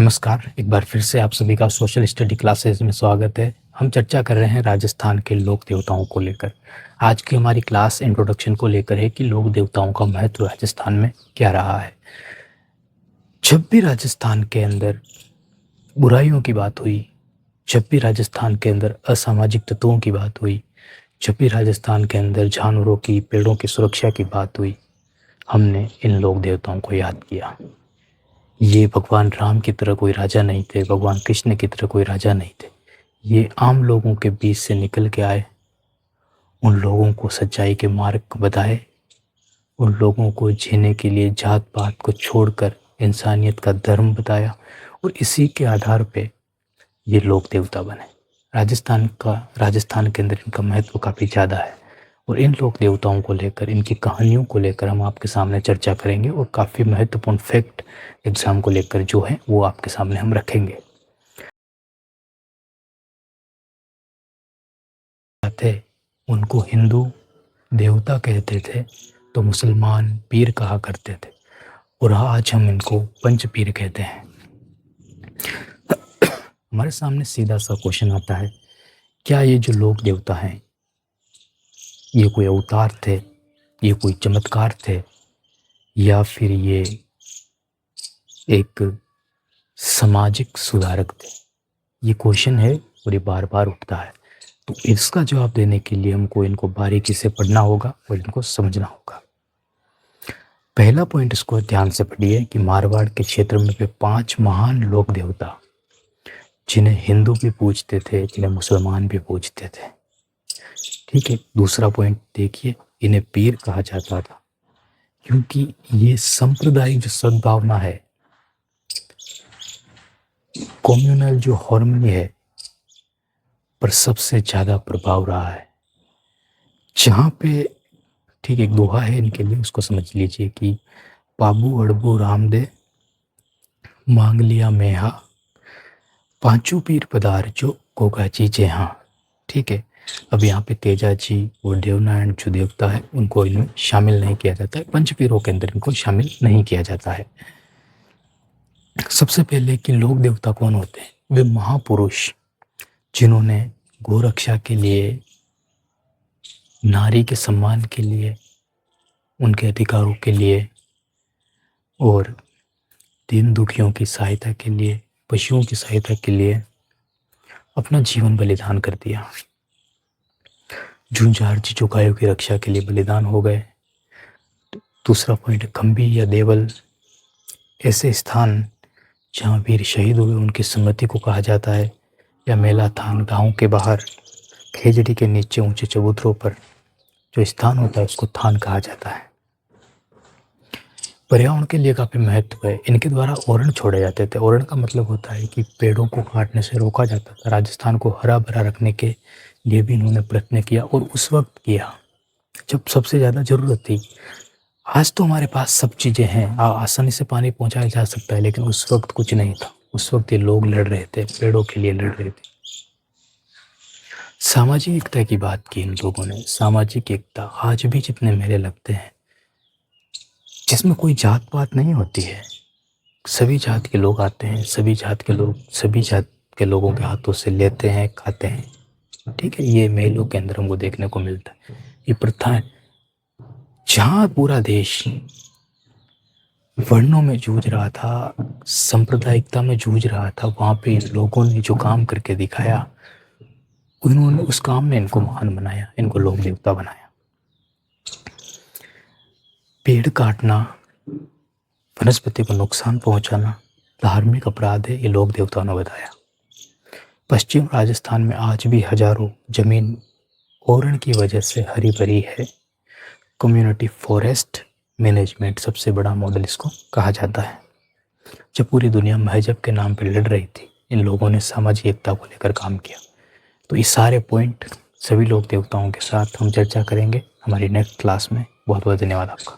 नमस्कार, एक बार फिर से आप सभी का सोशल स्टडी क्लासेस में स्वागत है। हम चर्चा कर रहे हैं राजस्थान के लोक देवताओं को लेकर। आज की हमारी क्लास इंट्रोडक्शन को लेकर है कि लोक देवताओं का महत्व राजस्थान में क्या रहा है। जब भी राजस्थान के अंदर बुराइयों की बात हुई, जब भी राजस्थान के अंदर असामाजिक तत्वों की बात हुई, जब भी राजस्थान के अंदर जानवरों की, पेड़ों की सुरक्षा की बात हुई, हमने इन लोक देवताओं को याद किया। ये भगवान राम की तरह कोई राजा नहीं थे, भगवान कृष्ण की तरह कोई राजा नहीं थे। ये आम लोगों के बीच से निकल के आए, उन लोगों को सच्चाई के मार्ग बताए, उन लोगों को जीने के लिए जात पात को छोड़कर इंसानियत का धर्म बताया और इसी के आधार पे ये लोक देवता बने। राजस्थान के अंदर इनका महत्व काफ़ी ज़्यादा है और इन लोक देवताओं को लेकर, इनकी कहानियों को लेकर हम आपके सामने चर्चा करेंगे और काफ़ी महत्वपूर्ण फैक्ट एग्ज़ाम को लेकर जो है वो आपके सामने हम रखेंगे। थे उनको हिंदू देवता कहते थे तो मुसलमान पीर कहा करते थे और आज हम इनको पंच पीर कहते हैं। हमारे सामने सीधा सा क्वेश्चन आता है, क्या ये जो लोक देवता हैं ये कोई अवतार थे, ये कोई चमत्कार थे, या फिर ये एक सामाजिक सुधारक थे? ये क्वेश्चन है और ये बार बार उठता है। तो इसका जवाब देने के लिए हमको इनको बारीकी से पढ़ना होगा और इनको समझना होगा। पहला पॉइंट इसको ध्यान से पढ़िए कि मारवाड़ के क्षेत्र में पे 5 महान लोक देवता, जिन्हें हिंदू भी पूजते थे, जिन्हें मुसलमान भी पूजते थे। ठीक है, दूसरा पॉइंट देखिए, इन्हें पीर कहा जाता था क्योंकि ये सांप्रदायिक जो सद्भावना है, कम्युनल जो हार्मनी है, पर सबसे ज़्यादा प्रभाव रहा है। जहाँ पे ठीक एक दोहा है इनके लिए, उसको समझ लीजिए कि पाबू अड़बू रामदे मांग लिया मेहा, पांचों पीर पदार जो गोगा जी जहाँ। ठीक है, अब यहाँ पे तेजा जी और देवनारायण जो देवता है उनको इनमें शामिल नहीं किया जाता है, पंचपीरों के अंदर इनको शामिल नहीं किया जाता है। सबसे पहले कि लोक देवता कौन होते हैं? वे महापुरुष जिन्होंने गोरक्षा के लिए, नारी के सम्मान के लिए, उनके अधिकारों के लिए और दीन दुखियों की सहायता के लिए, पशुओं की सहायता के लिए अपना जीवन बलिदान कर दिया। झुंझार जी जो गायों की रक्षा के लिए बलिदान हो गए। दूसरा पॉइंट, खंबी या देवल, ऐसे स्थान जहाँ वीर शहीद हुए उनकी स्मृति को कहा जाता है, या मेला थान गाँव के बाहर खेजड़ी के नीचे ऊंचे चबूतरों पर जो स्थान होता है उसको थान कहा जाता है। पर्यावरण के लिए काफ़ी महत्व है, इनके द्वारा ओरण छोड़े जाते थे। ओरण का मतलब होता है कि पेड़ों को काटने से रोका जाता था। राजस्थान को हरा भरा रखने के लिए भी इन्होंने प्रयत्न किया और उस वक्त किया जब सबसे ज़्यादा ज़रूरत थी। आज तो हमारे पास सब चीज़ें हैं, आसानी से पानी पहुंचाया जा सकता है, लेकिन उस वक्त कुछ नहीं था। उस वक्त ये लोग लड़ रहे थे, पेड़ों के लिए लड़ रहे थे। सामाजिक एकता की बात की इन लोगों ने। सामाजिक एकता आज भी जितने मेले लगते हैं जिसमें कोई जात पात नहीं होती है, सभी जात के लोग आते हैं, सभी जात के लोग सभी जात के लोगों के हाथों से लेते हैं, खाते हैं। ठीक है, ये मेलों के अंदर हमको देखने को मिलता है। ये प्रथा है। जहाँ पूरा देश वर्णों में जूझ रहा था, सांप्रदायिकता में जूझ रहा था, वहाँ पे इन लोगों ने जो काम करके दिखाया, उन्होंने उस काम में इनको महान बनाया, इनको लोक देवता बनाया। पेड़ काटना, वनस्पति को नुकसान पहुंचाना धार्मिक अपराध है, ये लोक देवताओं ने बताया। पश्चिम राजस्थान में आज भी हजारों जमीन ओरण की वजह से हरी भरी है। कम्युनिटी फॉरेस्ट मैनेजमेंट सबसे बड़ा मॉडल इसको कहा जाता है। जब पूरी दुनिया मजहब के नाम पर लड़ रही थी, इन लोगों ने सामाजिक एकता को लेकर काम किया। तो ये सारे पॉइंट सभी लोक देवताओं के साथ हम चर्चा करेंगे हमारी नेक्स्ट क्लास में। बहुत बहुत धन्यवाद आपका।